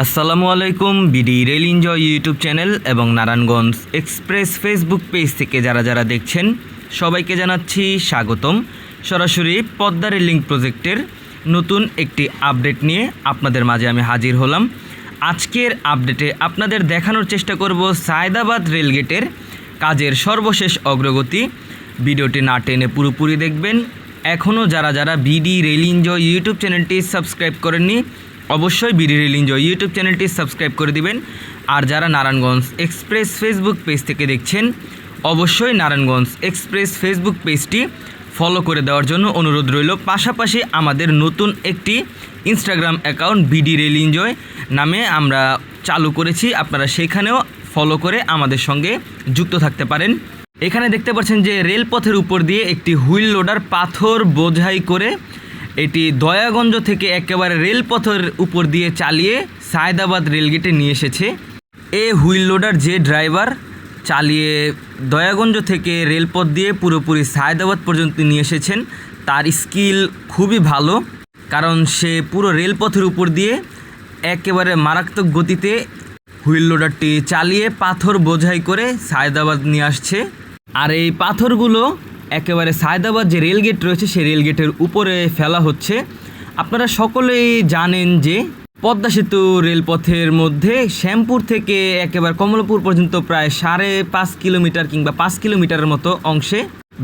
আসসালামু আলাইকুম। BD rail enjoy YouTube channel এবং নারায়ণগঞ্জ এক্সপ্রেস ফেসবুক পেজ থেকে যারা দেখছেন সবাইকে জানাচ্ছি স্বাগতম। সরাসরি পদ্মা রেল লিঙ্ক প্রজেক্টের নতুন একটি আপডেট নিয়ে আপনাদের মাঝে আমি হাজির হলাম। আজকের আপডেটে আপনাদের দেখানোর চেষ্টা করব সায়দাবাদ রেলগেটের কাজের সর্বশেষ অগ্রগতি। ভিডিওটি না টেনে পুরোপুরি দেখবেন। এখনও যারা বিডি রেল এনজয় ইউটিউব চ্যানেলটি সাবস্ক্রাইব করেননি অবশ্যই বিডি রেল এনজয় ইউটিউব চ্যানেলটি সাবস্ক্রাইব করে দিবেন। আর যারা নারায়ণগঞ্জ এক্সপ্রেস ফেসবুক পেজ থেকে দেখছেন অবশ্যই নারায়ণগঞ্জ এক্সপ্রেস ফেসবুক পেজটি ফলো করে দেওয়ার জন্য অনুরোধ রইল। পাশাপাশি আমাদের নতুন একটি Instagram account BD rail enjoy নামে আমরা চালু করেছি, আপনারা সেখানেও ফলো করে আমাদের সঙ্গে যুক্ত থাকতে পারেন। এখানে দেখতে পাচ্ছেন যে রেলপথের উপর দিয়ে একটি হুইল লোডার পাথর বোঝাই করে এটি দয়াগঞ্জ থেকে একেবারে রেলপথের উপর দিয়ে চালিয়ে সায়দাবাদ রেলগেটে নিয়ে এসেছে। হুইল লোডার যে ড্রাইভার চালিয়ে দয়াগঞ্জ থেকে রেলপথ দিয়ে পুরোপুরি সায়দাবাদ পর্যন্ত নিয়ে এসেছেন, তার স্কিল খুবই ভালো, কারণ সে পুরো রেলপথের উপর দিয়ে একেবারে মারাত্মক গতিতে হুইল লোডারটি চালিয়ে পাথর বোঝাই করে সায়দাবাদ নিয়ে আসছে। আর এই পাথরগুলো একেবারে সায়দাবাদ যে রেলগেট রয়েছে সেই রেলগেটের উপরে ফেলা হচ্ছে। আপনারা সকলেই জানেন যে পদ্মা সেতু রেলপথের মধ্যে শ্যামপুর থেকে একেবারে কমলাপুর পর্যন্ত প্রায় 5.5 কিলোমিটার কিংবা 5 কিলোমিটারের মতো অংশে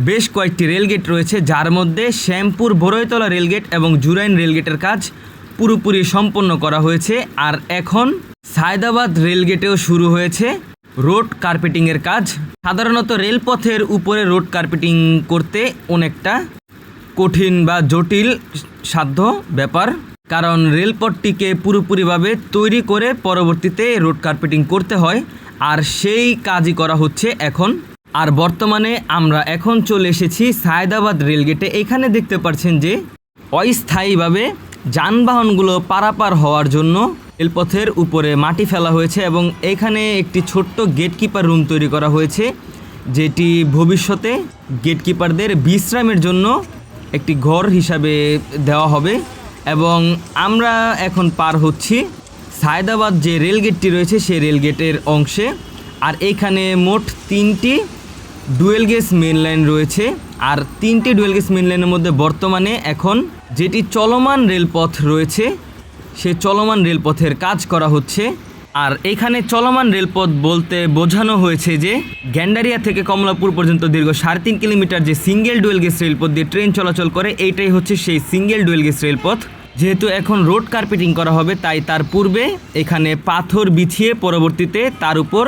বেশ কয়েকটি রেলগেট রয়েছে, যার মধ্যে শ্যামপুর বড়ইতলা রেলগেট এবং জুরাইন রেলগেটের কাজ পুরোপুরি সম্পন্ন করা হয়েছে। আর এখন সায়দাবাদ রেলগেটেও শুরু হয়েছে রোড কার্পেটিংয়ের কাজ। সাধারণত রেলপথের উপরে রোড কার্পেটিং করতে অনেকটা কঠিন বা জটিল সাধ্য ব্যাপার, কারণ রেলপথটিকে পুরোপুরিভাবে তৈরি করে পরবর্তীতে রোড কার্পেটিং করতে হয়, আর সেই কাজই করা হচ্ছে এখন। আর বর্তমানে আমরা এখন চলে এসেছি সায়দাবাদ রেলগেটে। এখানে দেখতে পাচ্ছেন যে অস্থায়ীভাবে যানবাহনগুলো পারাপার হওয়ার জন্য রেলপথের উপরে মাটি ফেলা হয়েছে এবং এখানে একটি ছোট্ট গেটকিপার রুম তৈরি করা হয়েছে, যেটি ভবিষ্যতে গেটকিপারদের বিশ্রামের জন্য একটি ঘর হিসাবে দেওয়া হবে। এবং আমরা এখন পার হচ্ছি সায়দাবাদ যে রেলগেটটি রয়েছে সেই রেলগেটের অংশে। আর এইখানে মোট 3টি ডুয়েল গেজ মেন লাইন রয়েছে, আর 3টি ডুয়েল গেজ মেন লাইনের মধ্যে বর্তমানে এখন যেটি চলমান রেলপথ রয়েছে সেই চলমান রেলপথের কাজ করা হচ্ছে। আর এখানে চলমান রেলপথ বলতে বোঝানো হয়েছে যে গ্যান্ডারিয়া থেকে কমলাপুর পর্যন্ত দীর্ঘ 3.5 কিলোমিটার যে সিঙ্গেল ডুয়েল গেজ রেলপথ দিয়ে ট্রেন চলাচল করে, এইটাই হচ্ছে সেই সিঙ্গেল ডুয়েল গেজ রেলপথ। যেহেতু এখন রোড কার্পেটিং করা হবে, তাই তার পূর্বে এখানে পাথর বিছিয়ে পরবর্তীতে তার উপর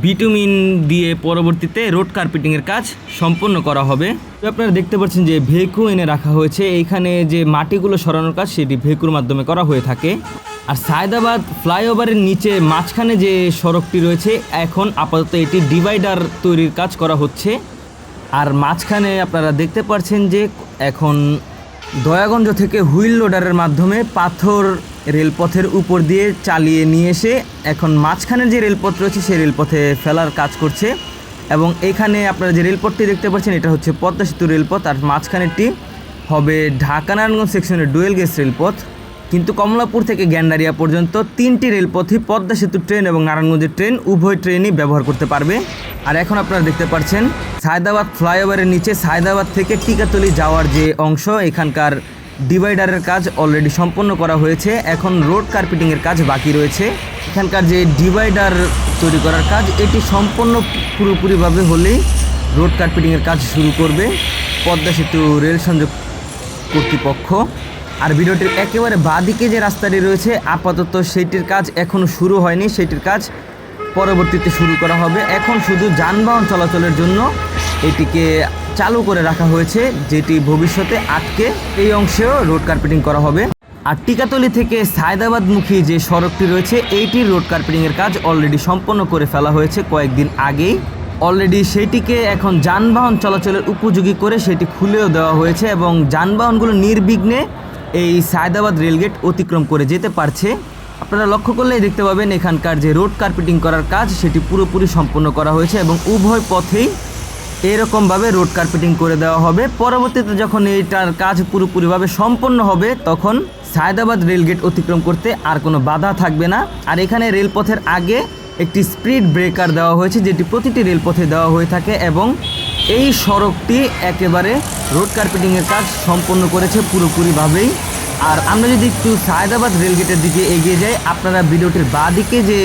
বিটুমিন দিয়ে পরবর্তীতে রোড কার্পেটিংয়ের কাজ সম্পন্ন করা হবে। তো আপনারা দেখতে পাচ্ছেন যে ভেকু এনে রাখা হয়েছে। এইখানে যে মাটিগুলো সরানোর কাজ সেটি ভেকুর মাধ্যমে করা হয়ে থাকে। আর সায়দাবাদ ফ্লাইওভারের নিচে মাঝখানে যে সড়কটি রয়েছে এখন আপাতত এটি ডিভাইডার তৈরির কাজ করা হচ্ছে। আর মাঝখানে আপনারা দেখতে পাচ্ছেন যে এখন দয়াগঞ্জ থেকে হুইল লোডারের মাধ্যমে পাথর রেলপথের উপর দিয়ে চালিয়ে নিয়ে এসে এখন মাঝখানে যে রেলপথ রয়েছে সেই রেলপথে ফেলার কাজ করছে। এবং এখানে আপনারা যে রেলপথটি দেখতে পাচ্ছেন এটা হচ্ছে পদ্মা সেতু রেলপথ, আর মাঝখানেরটি হবে ঢাকা নারায়ণগঞ্জ সেকশনের ডুয়েল গেজ রেলপথ। কিন্তু কমলাপুর থেকে গ্যান্ডারিয়া পর্যন্ত 3টি রেলপথই পদ্মা সেতু ট্রেন এবং নারায়ণগঞ্জের ট্রেন উভয় ট্রেনই ব্যবহার করতে পারবে। আর এখন আপনারা দেখতে পাচ্ছেন সায়দাবাদ ফ্লাইওভারের নিচে সায়দাবাদ থেকে টিকাতলি যাওয়ার যে অংশ, এখানকার ডিভাইডারের কাজ অলরেডি সম্পন্ন করা হয়েছে। এখন রোড কার্পেটিংয়ের কাজ বাকি রয়েছে। এখানকার যে ডিভাইডার তৈরি করার কাজ এটি সম্পন্ন পুরোপুরিভাবে হলেই রোড কার্পেটিংয়ের কাজ শুরু করবে পদ্মা সেতু রেল সংযোগ কর্তৃপক্ষ। আর ভিডিওটির একেবারে বাঁদিকে যে রাস্তাটি রয়েছে আপাতত সেটির কাজ এখনও শুরু হয়নি, সেটির কাজ পরবর্তীতে শুরু করা হবে। এখন শুধু যানবাহন চলাচলের জন্য এটিকে চালু করে রাখা হয়েছে, যেটি ভবিষ্যতে আটকে এই অংশেও রোড কার্পেটিং করা হবে। আর টিকাতলি থেকে সায়দাবাদমুখী যে সড়কটি রয়েছে এইটির রোড কার্পেটিংয়ের কাজ অলরেডি সম্পন্ন করে ফেলা হয়েছে কয়েকদিন আগেই। অলরেডি সেটিকে এখন যানবাহন চলাচলের উপযোগী করে সেটি খুলেও দেওয়া হয়েছে এবং যানবাহনগুলো নির্বিঘ্নে এই সায়দাবাদ রেলগেট অতিক্রম করে যেতে পারছে। আপনারা লক্ষ্য করলেই দেখতে পাবেন এখানকার যে রোড কার্পেটিং করার কাজ সেটি পুরোপুরি সম্পন্ন করা হয়েছে এবং উভয় পথেই এরকমভাবে রোড কার্পেটিং করে দেওয়া হবে। পরবর্তীতে যখন এইটার কাজ পুরোপুরিভাবে সম্পন্ন হবে তখন সায়দাবাদ রেলগেট অতিক্রম করতে আর কোনো বাধা থাকবে না। আর এখানে রেলপথের আগে একটি স্পিড ব্রেকার দেওয়া হয়েছে, যেটি প্রতিটি রেলপথে দেওয়া হয়ে থাকে, এবং এই সড়কটি একেবারে রোড কার্পেটিংয়ের কাজ সম্পন্ন করেছে পুরোপুরিভাবেই। আর আমরা যদি একটু সায়দাবাদ রেলগেটের দিকে এগিয়ে যাই, আপনারা ভিডিওটির বাঁ দিকে যে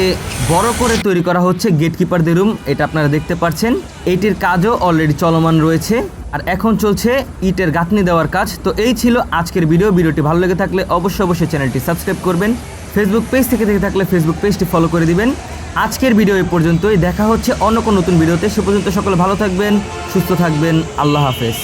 বড় করে তৈরি করা হচ্ছে গেটকিপারদের রুম, এটা আপনারা দেখতে পাচ্ছেন। এইটির কাজও অলরেডি চলমান রয়েছে আর এখন চলছে ইটের গাঁথনি দেওয়ার কাজ। তো এই ছিল আজকের ভিডিওটি ভালো লেগে থাকলে অবশ্যই চ্যানেলটি সাবস্ক্রাইব করবেন। ফেসবুক পেজ থেকে দেখে থাকলে ফেসবুক পেজটি ফলো করে দিবেন। আজকের ভিডিও এই পর্যন্তই, দেখা হচ্ছে অন্য কোনো নতুন ভিডিওতে। সে পর্যন্ত সকলে ভালো থাকবেন, সুস্থ থাকবেন। আল্লাহ হাফেজ।